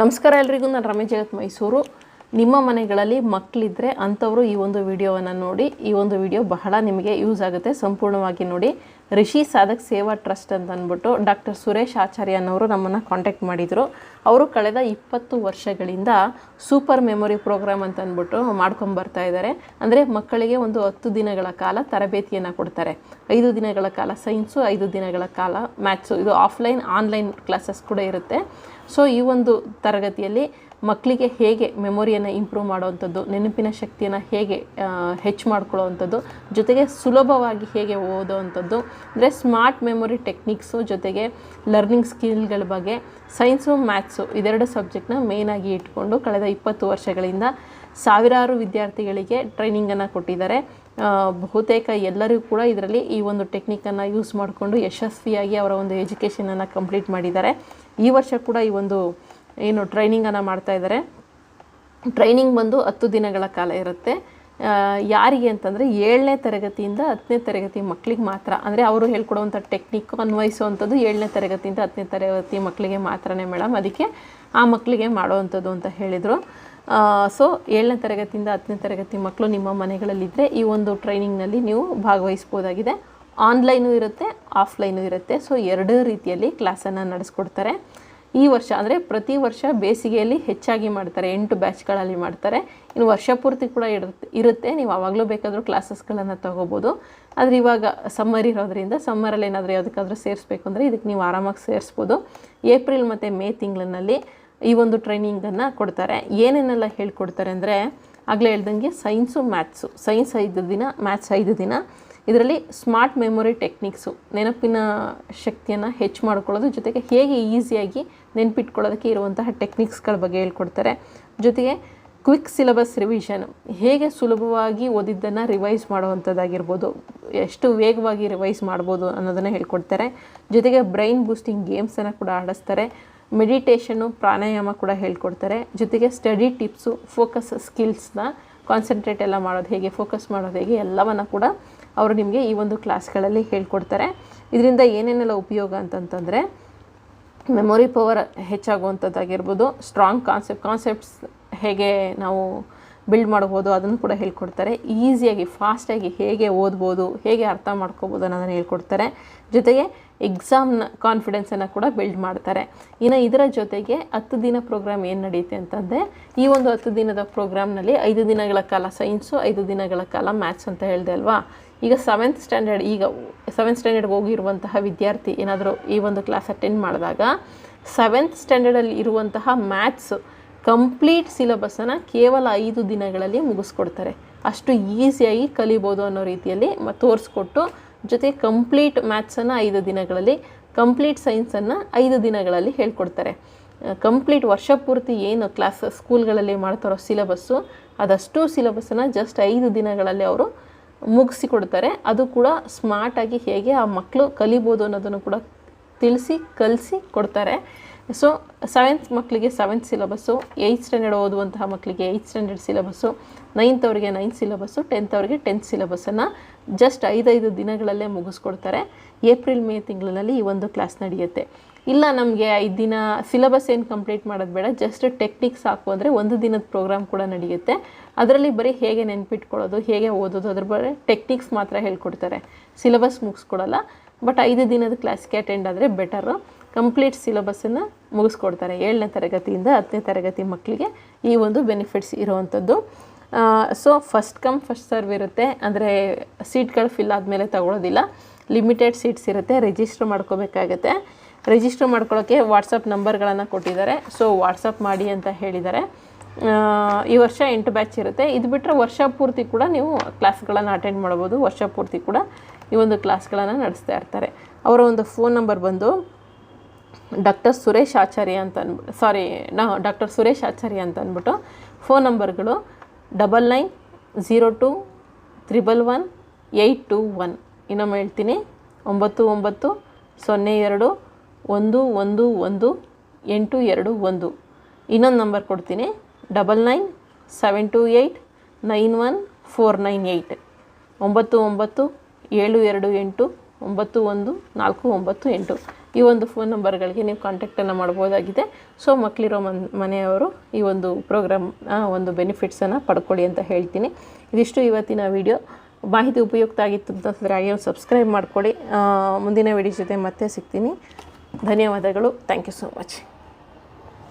ನಮಸ್ಕಾರ ಎಲ್ರಿಗೂ, ನಾನು ರಮೇಶ್ ಜಗತ್ ಮೈಸೂರು. ನಿಮ್ಮ ಮನೆಗಳಲ್ಲಿ ಮಕ್ಕಳಿದ್ದರೆ ಅಂಥವರು ಈ ಒಂದು ವಿಡಿಯೋವನ್ನು ನೋಡಿ. ಈ ಒಂದು ವಿಡಿಯೋ ಬಹಳ ನಿಮಗೆ ಯೂಸ್ ಆಗುತ್ತೆ, ಸಂಪೂರ್ಣವಾಗಿ ನೋಡಿ. ರಿಷಿ ಸಾಧಕ್ ಸೇವಾ ಟ್ರಸ್ಟ್ ಅಂತ ಅಂದ್ಬಿಟ್ಟು ಡಾಕ್ಟರ್ ಸುರೇಶ್ ಆಚಾರ್ಯನವರು ನಮ್ಮನ್ನು ಕಾಂಟ್ಯಾಕ್ಟ್ ಮಾಡಿದರು. ಅವರು ಕಳೆದ 20 ವರ್ಷಗಳಿಂದ ಸೂಪರ್ ಮೆಮೊರಿ ಪ್ರೋಗ್ರಾಮ್ ಅಂತ ಅಂದ್ಬಿಟ್ಟು ಮಾಡ್ಕೊಂಬರ್ತಾ ಇದ್ದಾರೆ. ಅಂದರೆ ಮಕ್ಕಳಿಗೆ ಒಂದು 10 ದಿನಗಳ ಕಾಲ ತರಬೇತಿಯನ್ನು ಕೊಡ್ತಾರೆ. 5 ದಿನಗಳ ಕಾಲ ಸೈನ್ಸು, 5 ದಿನಗಳ ಕಾಲ ಮ್ಯಾಥ್ಸು. ಇದು ಆಫ್ಲೈನ್ ಆನ್ಲೈನ್ ಕ್ಲಾಸಸ್ ಕೂಡ ಇರುತ್ತೆ. ಸೊ ಈ ಒಂದು ತರಗತಿಯಲ್ಲಿ ಮಕ್ಕಳಿಗೆ ಹೇಗೆ ಮೆಮೊರಿಯನ್ನು ಇಂಪ್ರೂವ್ ಮಾಡೋವಂಥದ್ದು, ನೆನಪಿನ ಶಕ್ತಿಯನ್ನು ಹೇಗೆ ಹೆಚ್ಚು ಮಾಡ್ಕೊಳ್ಳೋವಂಥದ್ದು, ಜೊತೆಗೆ ಸುಲಭವಾಗಿ ಹೇಗೆ ಓದೋವಂಥದ್ದು, ಅಂದರೆ ಸ್ಮಾರ್ಟ್ ಮೆಮೊರಿ ಟೆಕ್ನಿಕ್ಸು, ಜೊತೆಗೆ ಲರ್ನಿಂಗ್ ಸ್ಕಿಲ್ಗಳ ಬಗ್ಗೆ ಸೈನ್ಸು ಮ್ಯಾಥ್ಸು ಇದೆರಡು ಸಬ್ಜೆಕ್ಟ್ನ ಮೇಯ್ನಾಗಿ ಇಟ್ಕೊಂಡು ಕಳೆದ 20 ವರ್ಷಗಳಿಂದ ಸಾವಿರಾರು ವಿದ್ಯಾರ್ಥಿಗಳಿಗೆ ಟ್ರೈನಿಂಗನ್ನು ಕೊಟ್ಟಿದ್ದಾರೆ. ಬಹುತೇಕ ಎಲ್ಲರಿಗೂ ಕೂಡ ಇದರಲ್ಲಿ ಈ ಒಂದು ಟೆಕ್ನಿಕನ್ನು ಯೂಸ್ ಮಾಡಿಕೊಂಡು ಯಶಸ್ವಿಯಾಗಿ ಅವರ ಒಂದು ಎಜುಕೇಷನನ್ನು ಕಂಪ್ಲೀಟ್ ಮಾಡಿದ್ದಾರೆ. ಈ ವರ್ಷ ಕೂಡ ಈ ಒಂದು ಏನು ಟ್ರೈನಿಂಗನ್ನು ಮಾಡ್ತಾಯಿದ್ದಾರೆ. ಟ್ರೈನಿಂಗ್ ಬಂದು 10 ದಿನಗಳ ಕಾಲ ಇರುತ್ತೆ. ಯಾರಿಗೆ ಅಂತಂದರೆ 7ನೇ ತರಗತಿಯಿಂದ 10ನೇ ತರಗತಿ ಮಕ್ಕಳಿಗೆ ಮಾತ್ರ. ಅಂದರೆ ಅವರು ಹೇಳ್ಕೊಡುವಂಥ ಟೆಕ್ನಿಕ್ ಅನ್ವಯಿಸುವಂಥದ್ದು 7ನೇ ತರಗತಿಯಿಂದ 10ನೇ ತರಗತಿ ಮಕ್ಕಳಿಗೆ ಮಾತ್ರನೇ ಮೇಡಮ್, ಅದಕ್ಕೆ ಆ ಮಕ್ಕಳಿಗೆ ಮಾಡೋವಂಥದ್ದು ಅಂತ ಹೇಳಿದರು. ಸೊ 7ನೇ ತರಗತಿಯಿಂದ 10ನೇ ತರಗತಿ ಮಕ್ಕಳು ನಿಮ್ಮ ಮನೆಗಳಲ್ಲಿದ್ದರೆ ಈ ಒಂದು ಟ್ರೈನಿಂಗ್ನಲ್ಲಿ ನೀವು ಭಾಗವಹಿಸ್ಬೋದಾಗಿದೆ. ಆನ್ಲೈನು ಇರುತ್ತೆ, ಆಫ್ಲೈನು ಇರುತ್ತೆ. ಸೊ 2 ರೀತಿಯಲ್ಲಿ ಕ್ಲಾಸನ್ನು ನಡೆಸ್ಕೊಡ್ತಾರೆ. ಈ ವರ್ಷ ಅಂದರೆ ಪ್ರತಿ ವರ್ಷ ಬೇಸಿಗೆಯಲ್ಲಿ ಹೆಚ್ಚಾಗಿ ಮಾಡ್ತಾರೆ, 8 ಬ್ಯಾಚ್ಗಳಲ್ಲಿ ಮಾಡ್ತಾರೆ. ಇನ್ನು ವರ್ಷ ಪೂರ್ತಿ ಕೂಡ ಇರುತ್ತೆ. ನೀವು ಆವಾಗಲೂ ಬೇಕಾದರೂ ಕ್ಲಾಸಸ್ಗಳನ್ನು ತೊಗೋಬೋದು. ಆದರೆ ಇವಾಗ ಸಮ್ಮರ್ ಇರೋದ್ರಿಂದ ಸಮ್ಮರಲ್ಲಿ ಏನಾದರೂ ಯಾವುದಕ್ಕಾದ್ರೂ ಸೇರಿಸ್ಬೇಕು ಅಂದರೆ ಇದಕ್ಕೆ ನೀವು ಆರಾಮಾಗಿ ಸೇರಿಸ್ಬೋದು. ಏಪ್ರಿಲ್ ಮತ್ತು ಮೇ ತಿಂಗಳಿನಲ್ಲಿ ಈ ಒಂದು ಟ್ರೈನಿಂಗನ್ನು ಕೊಡ್ತಾರೆ. ಏನೇನೆಲ್ಲ ಹೇಳ್ಕೊಡ್ತಾರೆ ಅಂದರೆ, ಆಗಲೇ ಹೇಳ್ದಂಗೆ ಸೈನ್ಸು ಮ್ಯಾಥ್ಸು, ಸೈನ್ಸ್ 5 ದಿನ, ಮ್ಯಾಥ್ಸ್ 5 ದಿನ. ಇದರಲ್ಲಿ ಸ್ಮಾರ್ಟ್ ಮೆಮೊರಿ ಟೆಕ್ನಿಕ್ಸು, ನೆನಪಿನ ಶಕ್ತಿಯನ್ನು ಹೆಚ್ಚು ಮಾಡ್ಕೊಳ್ಳೋದು, ಜೊತೆಗೆ ಹೇಗೆ ಈಸಿಯಾಗಿ ನೆನಪಿಟ್ಕೊಳ್ಳೋದಕ್ಕೆ ಇರುವಂತಹ ಟೆಕ್ನಿಕ್ಸ್ಗಳ ಬಗ್ಗೆ ಹೇಳ್ಕೊಡ್ತಾರೆ. ಜೊತೆಗೆ ಕ್ವಿಕ್ ಸಿಲೆಬಸ್ ರಿವಿಷನ್, ಹೇಗೆ ಸುಲಭವಾಗಿ ಓದಿದ್ದನ್ನು ರಿವೈಸ್ ಮಾಡುವಂಥದ್ದಾಗಿರ್ಬೋದು, ಎಷ್ಟು ವೇಗವಾಗಿ ರಿವೈಸ್ ಮಾಡ್ಬೋದು ಅನ್ನೋದನ್ನು ಹೇಳ್ಕೊಡ್ತಾರೆ. ಜೊತೆಗೆ ಬ್ರೈನ್ ಬೂಸ್ಟಿಂಗ್ ಗೇಮ್ಸನ್ನು ಕೂಡ ಆಡಿಸ್ತಾರೆ. ಮೆಡಿಟೇಷನ್ನು, ಪ್ರಾಣಾಯಾಮ ಕೂಡ ಹೇಳ್ಕೊಡ್ತಾರೆ. ಜೊತೆಗೆ ಸ್ಟಡಿ ಟಿಪ್ಸು, ಫೋಕಸ್ ಸ್ಕಿಲ್ಸ್ನ ಕಾನ್ಸಂಟ್ರೇಟ್ ಎಲ್ಲ ಮಾಡೋದು ಹೇಗೆ, ಫೋಕಸ್ ಮಾಡೋದು ಹೇಗೆ, ಎಲ್ಲವನ್ನು ಕೂಡ ಅವರು ನಿಮಗೆ ಈ ಒಂದು ಕ್ಲಾಸ್ಗಳಲ್ಲಿ ಹೇಳ್ಕೊಡ್ತಾರೆ. ಇದರಿಂದ ಏನೇನೆಲ್ಲ ಉಪಯೋಗ ಅಂತಂತಂದರೆ, ಮೆಮೊರಿ ಪವರ್ ಹೆಚ್ಚಾಗುವಂಥದ್ದಾಗಿರ್ಬೋದು, ಸ್ಟ್ರಾಂಗ್ ಕಾನ್ಸೆಪ್ಟ್ಸ್ ಹೇಗೆ ನಾವು ಬಿಲ್ಡ್ ಮಾಡ್ಬೋದು ಅದನ್ನು ಕೂಡ ಹೇಳ್ಕೊಡ್ತಾರೆ. ಈಸಿಯಾಗಿ ಫಾಸ್ಟಾಗಿ ಹೇಗೆ ಓದ್ಬೋದು, ಹೇಗೆ ಅರ್ಥ ಮಾಡ್ಕೋಬೋದು ಅನ್ನೋದನ್ನು ಹೇಳ್ಕೊಡ್ತಾರೆ. ಜೊತೆಗೆ ಎಕ್ಸಾಮ್ನ ಕಾನ್ಫಿಡೆನ್ಸನ್ನು ಕೂಡ ಬಿಲ್ಡ್ ಮಾಡ್ತಾರೆ. ಇನ್ನು ಇದರ ಜೊತೆಗೆ 10 ದಿನ ಪ್ರೋಗ್ರಾಮ್ ಏನು ನಡೆಯುತ್ತೆ ಅಂತಂದರೆ, ಈ ಒಂದು 10 ದಿನದ ಪ್ರೋಗ್ರಾಮ್ನಲ್ಲಿ 5 ದಿನಗಳ ಕಾಲ ಸೈನ್ಸು, 5 ದಿನಗಳ ಕಾಲ ಮ್ಯಾಥ್ಸ್ ಅಂತ ಹೇಳಿದೆ ಅಲ್ವಾ. ಈಗ 7th ಸ್ಟ್ಯಾಂಡರ್ಡ್ಗೆ ಹೋಗಿರುವಂತಹ ವಿದ್ಯಾರ್ಥಿ ಏನಾದರೂ ಈ ಒಂದು ಕ್ಲಾಸ್ ಅಟೆಂಡ್ ಮಾಡಿದಾಗ 7th ಸ್ಟ್ಯಾಂಡರ್ಡಲ್ಲಿ ಇರುವಂತಹ ಮ್ಯಾಥ್ಸ್ ಕಂಪ್ಲೀಟ್ ಸಿಲೆಬಸ್ಸನ್ನು ಕೇವಲ 5 ದಿನಗಳಲ್ಲಿ ಮುಗಿಸ್ಕೊಡ್ತಾರೆ. ಅಷ್ಟು ಈಸಿಯಾಗಿ ಕಲಿಬೋದು ಅನ್ನೋ ರೀತಿಯಲ್ಲಿ ತೋರಿಸ್ಕೊಟ್ಟು, ಜೊತೆಗೆ ಕಂಪ್ಲೀಟ್ ಮ್ಯಾಥ್ಸನ್ನು 5 ದಿನಗಳಲ್ಲಿ, ಕಂಪ್ಲೀಟ್ ಸೈನ್ಸನ್ನು 5 ದಿನಗಳಲ್ಲಿ ಹೇಳ್ಕೊಡ್ತಾರೆ. ಕಂಪ್ಲೀಟ್ ವರ್ಷ ಪೂರ್ತಿ ಏನು ಕ್ಲಾಸ್ ಸ್ಕೂಲ್ಗಳಲ್ಲಿ ಮಾಡ್ತಾರೋ ಸಿಲೆಬಸ್ಸು, ಅದಷ್ಟು ಸಿಲೆಬಸ್ಸನ್ನು ಜಸ್ಟ್ 5 ದಿನಗಳಲ್ಲಿ ಅವರು ಮುಗಿಸಿಕೊಡ್ತಾರೆ. ಅದು ಕೂಡ ಸ್ಮಾರ್ಟಾಗಿ ಹೇಗೆ ಆ ಮಕ್ಕಳು ಕಲಿಬೋದು ಅನ್ನೋದನ್ನು ಕೂಡ ಕಲಿಸಿ ಕೊಡ್ತಾರೆ. ಸೊ 7th ಮಕ್ಕಳಿಗೆ 7th ಸಿಲೆಬಸ್ಸು, 8th ಸ್ಟ್ಯಾಂಡರ್ಡ್ ಓದುವಂತಹ ಮಕ್ಕಳಿಗೆ 8th ಸ್ಟ್ಯಾಂಡರ್ಡ್ ಸಿಲೆಬಸ್ಸು, 9th ಅವರಿಗೆ 9th ಸಿಲೆಬಸ್ಸು, 10th ಅವರಿಗೆ 10th ಸಿಲೆಬಸ್ಸನ್ನು ಜಸ್ಟ್ 5 ದಿನಗಳಲ್ಲೇ ಮುಗಿಸ್ಕೊಡ್ತಾರೆ. ಏಪ್ರಿಲ್ ಮೇ ತಿಂಗಳಿನಲ್ಲಿ ಈ ಒಂದು ಕ್ಲಾಸ್ ನಡೆಯುತ್ತೆ. ಇಲ್ಲ ನಮಗೆ 5 ದಿನ ಸಿಲೆಬಸ್ ಏನು ಕಂಪ್ಲೀಟ್ ಮಾಡೋದು ಬೇಡ, ಜಸ್ಟ್ ಟೆಕ್ನಿಕ್ಸ್ ಸಾಕು ಅಂದರೆ 1 ದಿನದ ಪ್ರೋಗ್ರಾಮ್ ಕೂಡ ನಡೆಯುತ್ತೆ. ಅದರಲ್ಲಿ ಬರೀ ಹೇಗೆ ನೆನ್ಪಿಟ್ಕೊಳ್ಳೋದು, ಹೇಗೆ ಓದೋದು, ಅದ್ರ ಬಗ್ಗೆ ಟೆಕ್ನಿಕ್ಸ್ ಮಾತ್ರ ಹೇಳ್ಕೊಡ್ತಾರೆ. ಸಿಲೆಬಸ್ ಮುಗಿಸ್ಕೊಡಲ್ಲ. ಬಟ್ 5 ದಿನದ ಕ್ಲಾಸ್ಗೆ ಅಟೆಂಡ್ ಆದರೆ ಬೆಟರು. ಕಂಪ್ಲೀಟ್ ಸಿಲೆಬಸ್ಸನ್ನು ಮುಗಿಸ್ಕೊಡ್ತಾರೆ. 7ನೇ ತರಗತಿಯಿಂದ 10ನೇ ತರಗತಿ ಮಕ್ಕಳಿಗೆ ಈ ಒಂದು ಬೆನಿಫಿಟ್ಸ್ ಇರುವಂಥದ್ದು. So first come first serve ಇರುತ್ತೆ. ಅಂದರೆ ಸೀಟ್ಗಳು ಫಿಲ್ ಆದಮೇಲೆ ತಗೊಳ್ಳೋದಿಲ್ಲ, ಲಿಮಿಟೆಡ್ ಸೀಟ್ಸ್ ಇರುತ್ತೆ. ರಿಜಿಸ್ಟರ್ ಮಾಡ್ಕೋಬೇಕಾಗತ್ತೆ. ರಿಜಿಸ್ಟರ್ ಮಾಡ್ಕೊಳ್ಳೋಕ್ಕೆ ವಾಟ್ಸಪ್ ನಂಬರ್ಗಳನ್ನು ಕೊಟ್ಟಿದ್ದಾರೆ. ಸೊ ವಾಟ್ಸಪ್ ಮಾಡಿ ಅಂತ ಹೇಳಿದ್ದಾರೆ. ಈ ವರ್ಷ 8 ಬ್ಯಾಚ್ ಇರುತ್ತೆ. ಇದು ಬಿಟ್ಟರೆ ವರ್ಷ ಪೂರ್ತಿ ಕೂಡ ನೀವು ಕ್ಲಾಸ್ಗಳನ್ನು ಅಟೆಂಡ್ ಮಾಡ್ಬೋದು. ವರ್ಷ ಪೂರ್ತಿ ಕೂಡ ಈ ಒಂದು ಕ್ಲಾಸ್ಗಳನ್ನು ನಡೆಸ್ತಾ ಇರ್ತಾರೆ. ಅವರ ಒಂದು ಫೋನ್ ನಂಬರ್ ಬಂದು ಡಾಕ್ಟರ್ ಸುರೇಶ್ ಆಚಾರ್ಯ ಅಂತ ಅಂದ್ಬಿಟ್ಟು ಫೋನ್ ನಂಬರ್ಗಳು 9902111821. ಇನ್ನೊಮ್ಮೆ ಹೇಳ್ತೀನಿ, 9902111821. ಇನ್ನೊಂದು ನಂಬರ್ ಕೊಡ್ತೀನಿ, 9972891498. 997228 914998 ಈ ಒಂದು ಫೋನ್ ನಂಬರ್ಗಳಿಗೆ ನೀವು ಕಾಂಟ್ಯಾಕ್ಟನ್ನು ಮಾಡ್ಬೋದಾಗಿದೆ. ಸೊ ಮಕ್ಕಳಿರೋ ಮನೆಯವರು ಈ ಒಂದು ಪ್ರೋಗ್ರಾಮ್ ಒಂದು ಬೆನಿಫಿಟ್ಸನ್ನು ಪಡ್ಕೊಳ್ಳಿ ಅಂತ ಹೇಳ್ತೀನಿ. ಇದಿಷ್ಟು ಇವತ್ತಿನ ವಿಡಿಯೋ. ಮಾಹಿತಿ ಉಪಯುಕ್ತ ಆಗಿತ್ತು ಅಂತಂದರೆ ಹಾಗೆ ಒಂದು ಸಬ್ಸ್ಕ್ರೈಬ್ ಮಾಡ್ಕೊಳ್ಳಿ. ಮುಂದಿನ ವಿಡಿಯೋ ಜೊತೆ ಮತ್ತೆ ಸಿಗ್ತೀನಿ. ಧನ್ಯವಾದಗಳು. Thank you so much.